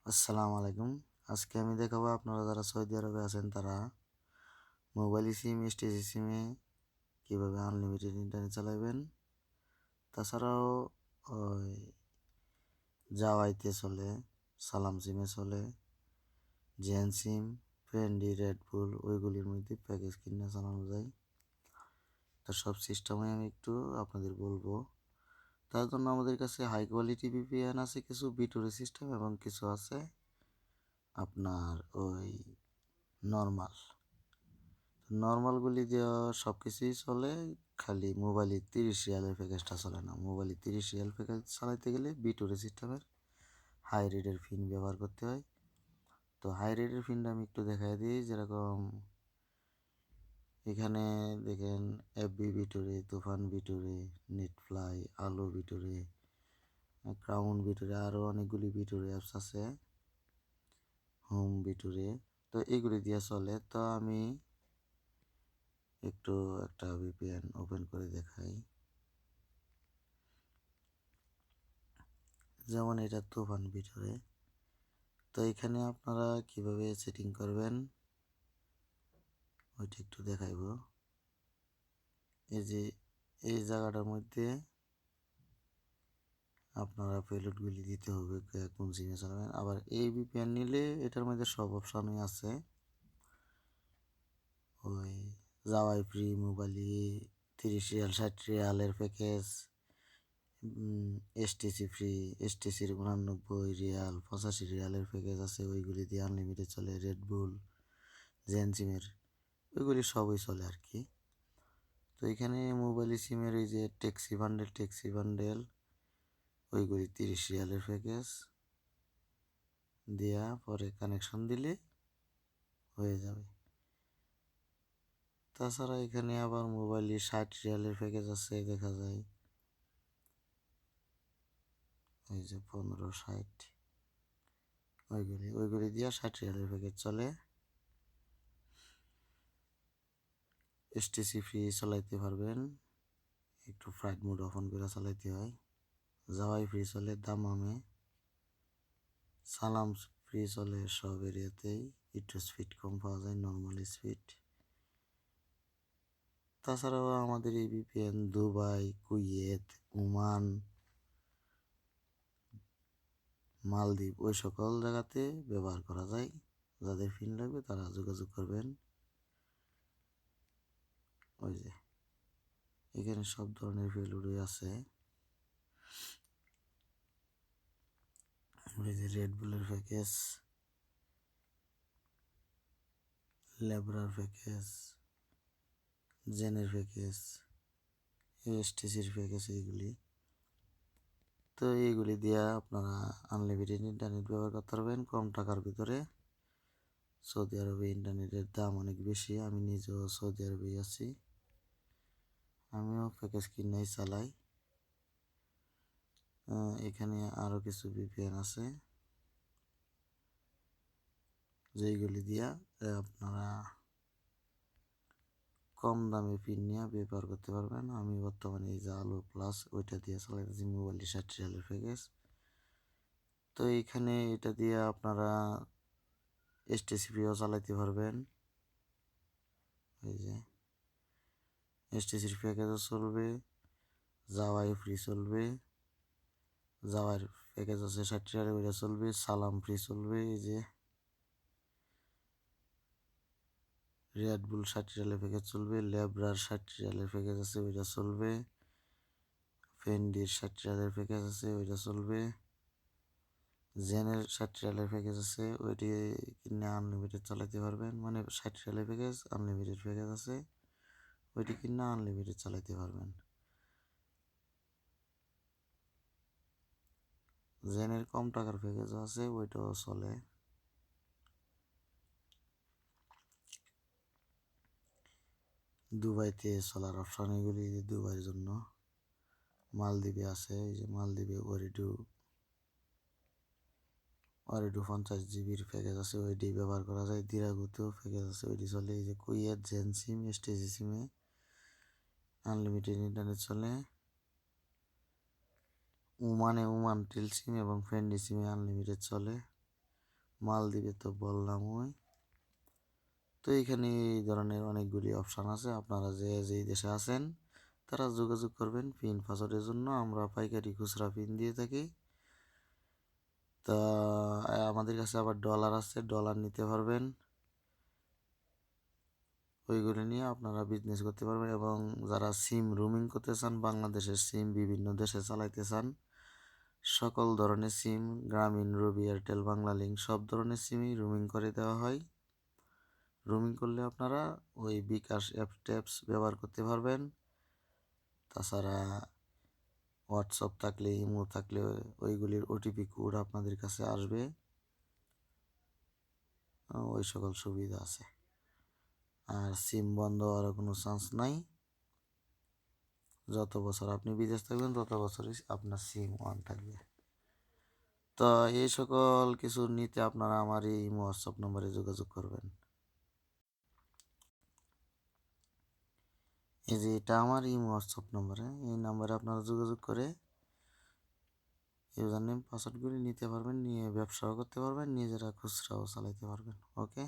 আসসালামু আলাইকুম। আজকে আমি দেখাবো আপনারা যারা সৌদি আরবে আছেন তারা মোবাইল সিম, এসটিসি সিমে কীভাবে আনলিমিটেড ইন্টারনেট চালাবেন। তাছাড়াও ওই জাওয়াইতে চলে, সালাম সিমে চলে, জেন সিম, ফ্রেন্ডি, রেডবুল ওইগুলির মধ্যে প্যাকেজ কিনে চালানো যায়। তো সব সিস্টেমে আমি একটু আপনাদের বলবো। তার জন্য আমাদের কাছে হাই কোয়ালিটি ভিপিএন আছে, কিছু বিটুরি সিস্টেম এবং কিছু আছে আপনার ওই নর্মালগুলি দিয়ে সব কিছুই চলে, খালি মোবাইলে 30 রিয়ালের প্যাকেজটা চলে না। মোবাইলে 30 রিয়াল প্যাকেজ চালাইতে গেলে বিটুরে সিস্টেমের হাই রেটের ফিন ব্যবহার করতে হয়। তো হাই রেটের ফিনটা আমি একটু দেখাই দিই। যেরকম এখানে দেখেন এফবি বিটুরে, তুফান বিটুরে, নেটফ্লাই, আলো বিটুরে, ক্রাউন বিটুরে, আরও অনেকগুলি বিটুরে অ্যাপস আছে, হোম বিটুরে। তো এগুলি দিয়ে চলে। তো আমি একটু একটা ভিপিএন ওপেন করে দেখাই। যেমন এটা তুফান ভিতরে। তো এখানে আপনারা কিভাবে সেটিং করবেন ওইটা একটু দেখাইব। এই যে এই জায়গাটার মধ্যে আপনারা পেলোডগুলি দিতে হবে কোন সিমে চালাবেন। আবার এই ভিপিএন নিলে এটার মধ্যে সব অপশানই আছে। ওই জাওয়াই ফ্রি, মোবাইলে 30 রিয়াল, 60 রিয়ালের প্যাকেজ, এসটিসি ফ্রি, এসটিসির 89 রিয়াল, 85 রিয়ালের প্যাকেজ আছে, ওইগুলি দিয়ে আনলিমিটেড চলে। রেডবুল, জেন সিমের ওইগুলি সবই চলে আর কি। তো এখানে মোবাইল সিমের এই যে ট্যাক্সি বান্ডেল ওইগুলি 30 রিয়ালের প্যাকেজ দেয়া পরে কানেকশন দিলে হয়ে যাবে। তাছাড়া এখানে আবার মোবাইলে 60 রিয়ালের প্যাকেজ আছে, দেখা যায় এই যে 1560, ওইগুলি দিয়া 60 রিয়ালের প্যাকেজ চলে। এসটিসি ফ্রি চালাইতে পারবেন, একটু ফ্লাইট মোড অন করে চালাইতে হয়। জাওয়াই ফ্রি চলে দামামে, সালাম ফ্রি চলে সব এরিয়াতেই, একটু স্পিড কম পাওয়া যায়, নর্মাল স্পিড। তাছাড়াও আমাদের এই ভিপিএন দুবাই, কুয়েত, ওমান, মালদ্বীপ ওই সকল জায়গাতে ব্যবহার করা যায়। যাদের ফিন লাগবে তারা যোগাযোগ করবেন। ওই যে এখানে সব ধরনের ফেলুডই আছে। ওই যে রেডবুলের প্যাকেজ, লেব্রার প্যাকেজ, জেনের প্যাকেজ, এসটিসির প্যাকেজ এইগুলি। তো এইগুলি দিয়ে আপনারা আনলিমিটেড ইন্টারনেট ব্যবহার করতে পারবেন কম টাকার ভিতরে। সৌদি আরবে ইন্টারনেটের দাম অনেক বেশি, আমি নিজেও সৌদি আরবেই আছি, আমিও প্যাকেজ কিনেই চালাই। এখানে আরও কিছু ভিপিএন আছে যেইগুলি দিয়া আপনারা কম দামে পিন নিয়ে ব্যবহার করতে পারবেন। আমি বর্তমানে এই যে আলো প্লাস ওইটা দিয়ে চালাইতেছি, মোবাইলটি 60 রিয়ালের প্যাকেজ। তো এইখানে এটা দিয়ে আপনারা এসটিসি ফ্রিও চালাইতে পারবেন। এই যে এসটিসির প্যাকেজও চলবে, জাওয়াই ফ্রি চলবে, জাওয়ার প্যাকেজ আছে 60 রিয়ালের ওইটা চলবে, সালাম ফ্রি চলবে, এই যে রেডবুল 60 রিয়ালের প্যাকেজ চলবে, লেব্রার 60 রিয়ালের প্যাকেজ আছে ওইটা চলবে, ফেন্ডির 60 রিয়ালের প্যাকেজ আছে ওইটা চলবে, জেনের 60 রিয়ালের প্যাকেজ আছে, ওইটি কিনে আনলিমিটেড চালাতে পারবেন। মানে 60 রিয়ালের প্যাকেজ আনলিমিটেড প্যাকেজ আছে, ওইটি কিনে আনলিমিটেড চালাতে পারবেন। জেনের কম টাকার প্যাকেজও আছে, ওইটাও চলে। দুবাইতে চলার অপশান এগুলি দুবাইয়ের জন্য। মালদ্বীপে আছে, এই যে মালদ্বীপে ওরিডু 50 জিবির প্যাকেজ আছে, ওইটি ব্যবহার করা যায়। দিরাগুতেও প্যাকেজ আছে, ওইটি চলে। এই যে কুয়েত, জেন সিম, এসটিসি সিমে আনলিমিটেড ইন্টারনেট চলে। ওমান টিল সিম এবং ফ্রেন্ডি সিমে আনলিমিটেড চলে। মালদ্বীপে তো বললাম ওই। তো এইখানে এই ধরনের অনেকগুলি অপশান আছে, আপনারা যেই দেশে আছেন তারা যোগাযোগ করবেন পিন পাসওয়ার্ডের জন্য। আমরা পাইকারি খুচরা পিন দিয়ে থাকি। তা আমাদের কাছে আবার ডলার আছে, ডলার নিতে পারবেন। ওইগুলো নিয়ে আপনারা বিজনেস করতে পারবেন। এবং যারা সিম রোমিং করতে চান, বাংলাদেশের সিম বিভিন্ন দেশে চালাইতে চান, সকল ধরনের সিম, গ্রামীণ, রবি, এয়ারটেল, বাংলালিংক সব ধরনের সিমই রোমিং করে দেওয়া হয়। রোমিং করলে আপনারা ওই বিকাশ অ্যাপ ট্যাপস ব্যবহার করতে পারবেন। তাছাড়া হোয়াটসঅ্যাপ থাকলে, ইমো থাকলে ওইগুলির ওটিপি কোড আপনাদের কাছে আসবে। ওই সকল সুবিধা আছে। আর সিম বন্ধ হওয়ার কোনো চান্স নাই। যত বছর আপনি বিদেশ থাকবেন তত বছরই আপনার সিম অন থাকবে। তো এই সকল কিছু নিতে আপনারা আমার এই হোয়াটসঅ্যাপ নম্বরে যোগাযোগ করবেন। এই যে এটা আমার এই হোয়াটসঅ্যাপ নম্বরে, এই নাম্বারে আপনারা যোগাযোগ করে ইউজার নেম পাসওয়ার্ডগুলি নিতে পারবেন, নিয়ে ব্যবসাও করতে পারবেন, নিজেরা খুচরাও চালাইতে পারবেন। ওকে।